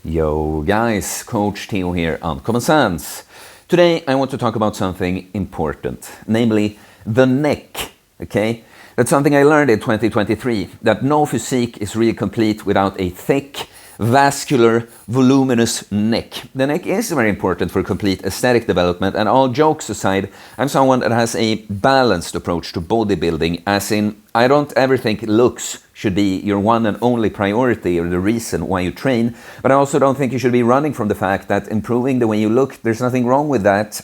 Yo guys, Coach Theo here on Common Sense. Today I want to talk about something important, namely the neck, okay? That's something I learned in 2023, that no physique is really complete without a thick, vascular, voluminous neck. The neck is very important for complete aesthetic development, and all jokes aside, I'm someone that has a balanced approach to bodybuilding, as in, I don't ever think looks should be your one and only priority or the reason why you train, but I also don't think you should be running from the fact that improving the way you look, there's nothing wrong with that.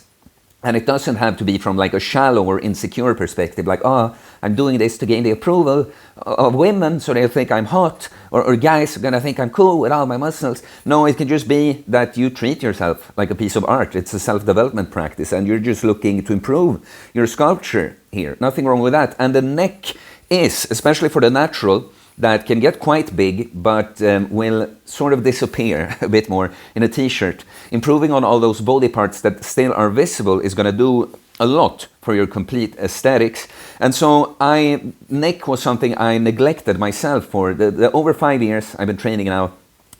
And it doesn't have to be from like a shallow or insecure perspective, like, oh, I'm doing this to gain the approval of women so they'll think I'm hot, or guys are gonna think I'm cool with all my muscles. No, it can just be that you treat yourself like a piece of art. It's a self-development practice and you're just looking to improve your sculpture here. Nothing wrong with that. And the neck is, especially for the natural, that can get quite big, but will sort of disappear a bit more in a t-shirt. Improving on all those body parts that still are visible is going to do a lot for your complete aesthetics. And so neck was something I neglected myself for the over 5 years I've been training now.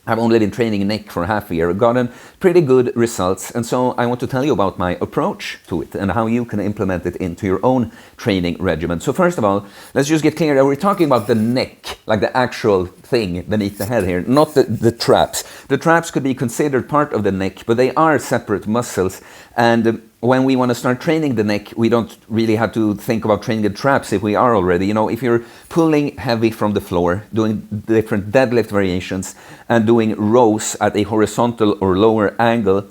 I've only been training neck for half a year, gotten pretty good results, and so I want to tell you about my approach to it and how you can implement it into your own training regimen. So first of all, let's just get clear that we're talking about the neck, like the actual thing beneath the head here, not the traps. The traps could be considered part of the neck, but they are separate muscles, and when we want to start training the neck, we don't really have to think about training the traps if we are already. You know, if you're pulling heavy from the floor, doing different deadlift variations, and doing rows at a horizontal or lower angle,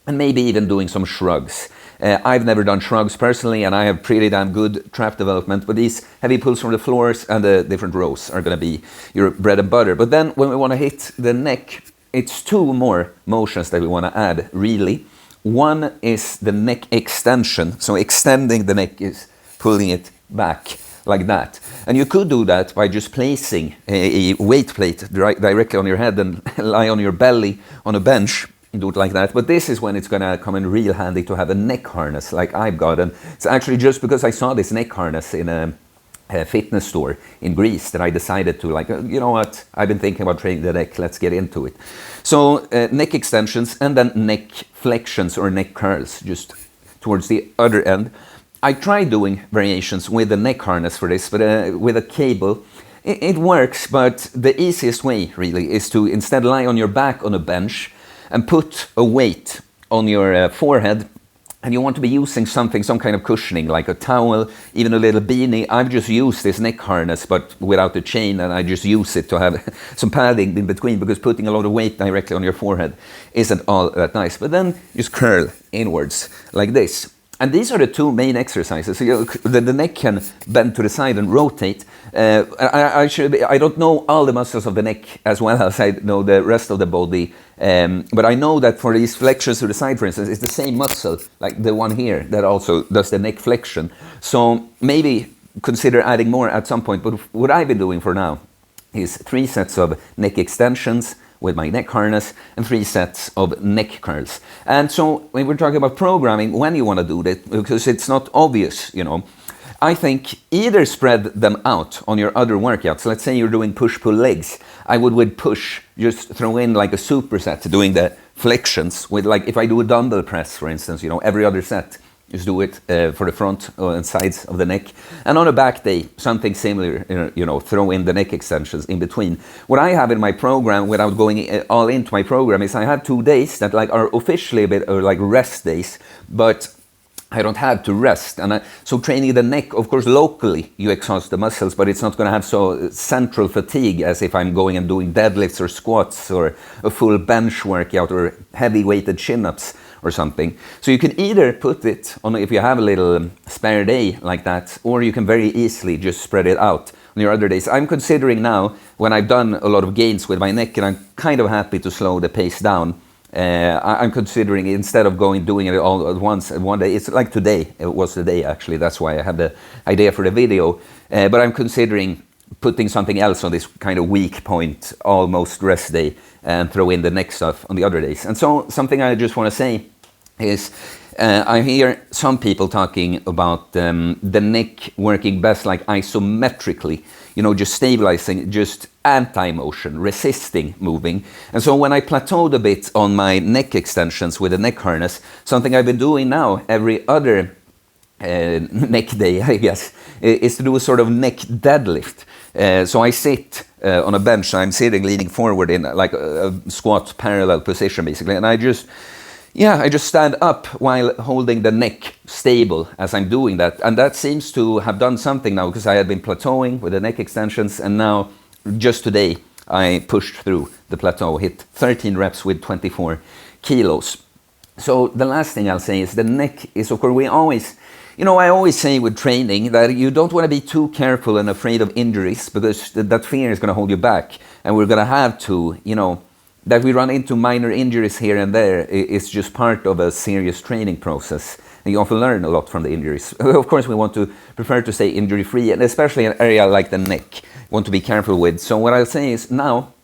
and maybe even doing some shrugs. I've never done shrugs personally, and I have pretty damn good trap development, but these heavy pulls from the floors and the different rows are going to be your bread and butter. But then when we want to hit the neck, it's two more motions that we want to add, really. One is the neck extension. So extending the neck is pulling it back like that. And you could do that by just placing a weight plate directly on your head and lie on your belly on a bench. You do it like that. But this is when it's going to come in real handy to have a neck harness like I've got. And it's actually just because I saw this neck harness in a fitness store in Greece that I decided to, like, you know what, I've been thinking about training the neck, let's get into it. So neck extensions and then neck flexions or neck curls just towards the other end. I tried doing variations with the neck harness for this, but with a cable. It works, but the easiest way really is to instead lie on your back on a bench and put a weight on your forehead. And you want to be using something, some kind of cushioning, like a towel, even a little beanie. I've just used this neck harness, but without the chain, and I just use it to have some padding in between, because putting a lot of weight directly on your forehead isn't all that nice. But then just curl inwards like this. And these are the two main exercises. So the neck can bend to the side and rotate. I don't know all the muscles of the neck as well as I know the rest of the body. But I know that for these flexions to the side, for instance, it's the same muscle, like the one here, that also does the neck flexion. So maybe consider adding more at some point. But what I've been doing for now is 3 sets of neck extensions with my neck harness and 3 sets of neck curls. And so when we're talking about programming, when you want to do that, because it's not obvious, you know, I think either spread them out on your other workouts. Let's say you're doing push-pull legs. I would with push just throw in like a superset, doing the flexions with, like, if I do a dumbbell press, for instance, you know, every other set, just do it for the front and sides of the neck. And on a back day, something similar, you know, throw in the neck extensions in between. What I have in my program, without going all into my program, is I have 2 days that like are officially a bit like rest days, but I don't have to rest. And so training the neck, of course, locally, you exhaust the muscles, but it's not going to have so central fatigue as if I'm going and doing deadlifts or squats or a full bench workout or heavy weighted chin-ups or something. So you can either put it on, if you have a little spare day like that, or you can very easily just spread it out on your other days. I'm considering now, when I've done a lot of gains with my neck and I'm kind of happy to slow the pace down, I'm considering, instead of doing it all at once one day, it's like today, it was the day actually, that's why I had the idea for the video, but I'm considering putting something else on this kind of weak point, almost rest day, and throw in the neck stuff on the other days. And so something I just want to say is I hear some people talking about the neck working best like isometrically, you know, just stabilizing, just anti-motion, resisting moving. And so when I plateaued a bit on my neck extensions with a neck harness, something I've been doing now every other neck day, I guess, is to do a sort of neck deadlift. So I sit on a bench. I'm sitting leaning forward in like a squat parallel position basically, and I just stand up while holding the neck stable as I'm doing that. And that seems to have done something now, because I had been plateauing with the neck extensions, and now just today I pushed through the plateau, hit 13 reps with 24 kilos. So the last thing I'll say is the neck is, of course, I always say with training that you don't want to be too careful and afraid of injuries, because that fear is going to hold you back. And we're going to have to, that we run into minor injuries here and there is just part of a serious training process. And you often learn a lot from the injuries. Of course, we want to prefer to stay injury-free, and especially an area like the neck, you want to be careful with. So what I'll say is now,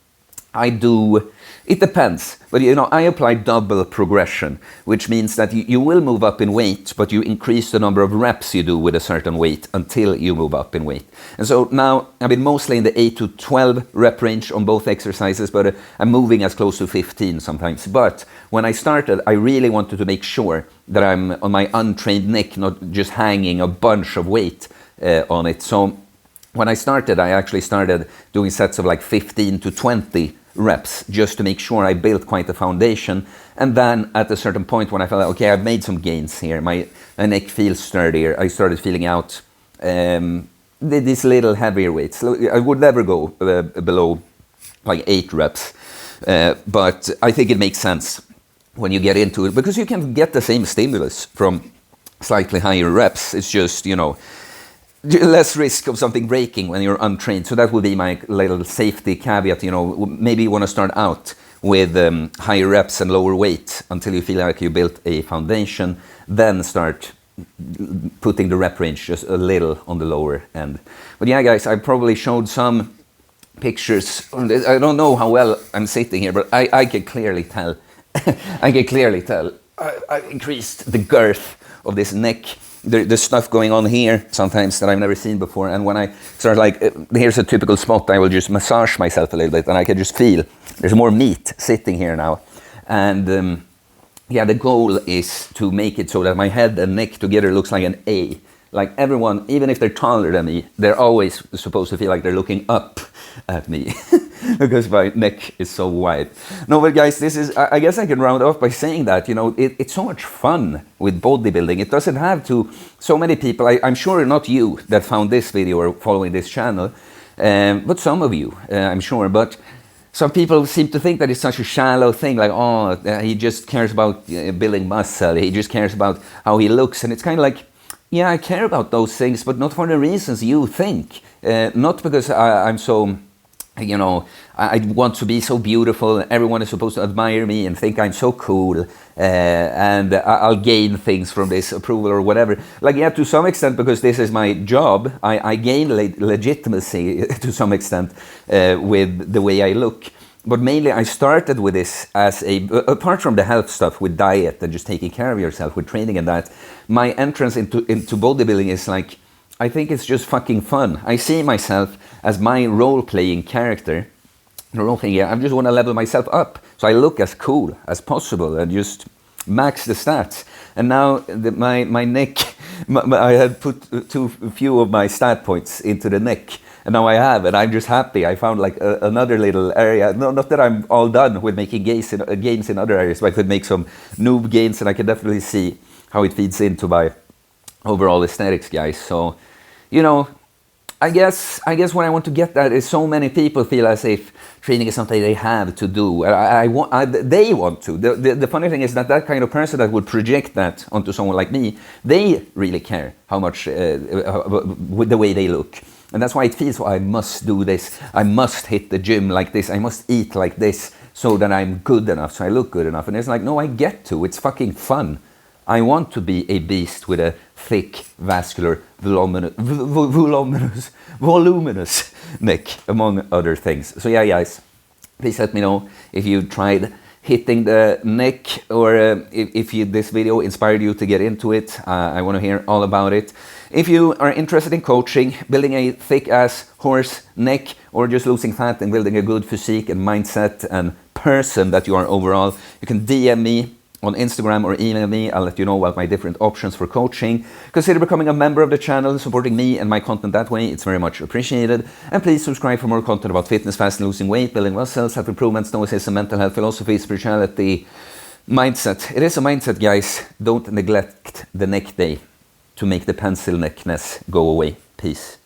it depends, but I apply double progression, which means that you will move up in weight, but you increase the number of reps you do with a certain weight until you move up in weight. And so now I've been mostly in the 8 to 12 rep range on both exercises, but I'm moving as close to 15 sometimes. But when I started, I really wanted to make sure that I'm on my untrained neck, not just hanging a bunch of weight on it. So when I started, I actually started doing sets of like 15 to 20 reps, just to make sure I built quite a foundation. And then at a certain point when I felt like, okay, I've made some gains here, my neck feels sturdier, I started feeling out these little heavier weights. I would never go below like 8 reps, but I think it makes sense when you get into it, because you can get the same stimulus from slightly higher reps. It's just, less risk of something breaking when you're untrained. So that would be my little safety caveat. Maybe you want to start out with higher reps and lower weight until you feel like you built a foundation, then start putting the rep range just a little on the lower end. But yeah, guys, I probably showed some pictures. I don't know how well I'm sitting here, but I can clearly tell. I increased the girth of this neck. There's stuff going on here sometimes that I've never seen before, and when I start here's a typical spot, I will just massage myself a little bit, and I can just feel there's more meat sitting here now. And the goal is to make it so that my head and neck together looks like an A. Like everyone, even if they're taller than me, they're always supposed to feel like they're looking up at me because my neck is so wide. No, but guys, I guess I can round off by saying that, it's so much fun with bodybuilding. It doesn't have to, so many people, I'm sure not you that found this video or following this channel, but some of you, I'm sure, but some people seem to think that it's such a shallow thing, like, he just cares about building muscle, he just cares about how he looks, and it's kind of like, yeah, I care about those things, but not for the reasons you think. Not because I'm so, I want to be so beautiful. Everyone is supposed to admire me and think I'm so cool. And I'll gain things from this approval or whatever. Like, yeah, to some extent, because this is my job, I gain legitimacy to some extent with the way I look. But mainly I started with this as apart from the health stuff with diet and just taking care of yourself with training and that, my entrance into bodybuilding is like, I think it's just fucking fun. I see myself as my role-playing character. I just want to level myself up so I look as cool as possible and just max the stats. And now my neck, I had put too few of my stat points into the neck. And now I have, and I'm just happy. I found like another little area. Not that I'm all done with making gains in other areas, but I could make some noob gains, and I can definitely see how it feeds into my overall aesthetics, guys. So, I guess what I want to get at is so many people feel as if training is something they have to do. They want to. The funny thing is that kind of person that would project that onto someone like me, they really care how much with the way they look. And that's why it feels, I must do this, I must hit the gym like this, I must eat like this so that I'm good enough, so I look good enough. And it's like, no, I get to, it's fucking fun. I want to be a beast with a thick, vascular, voluminous neck, among other things. So yeah, guys, please let me know if you tried hitting the neck, or if this video inspired you to get into it, I want to hear all about it. If you are interested in coaching, building a thick-ass horse neck, or just losing fat and building a good physique and mindset and person that you are overall, you can DM me on Instagram or email me. I'll let you know about my different options for coaching. Consider becoming a member of the channel, supporting me and my content that way. It's very much appreciated. And please subscribe for more content about fitness, fast and losing weight, building muscles, self improvement, stoicism, mental health, philosophy, spirituality, mindset. It is a mindset, guys. Don't neglect the neck day to make the pencil neckness go away. Peace.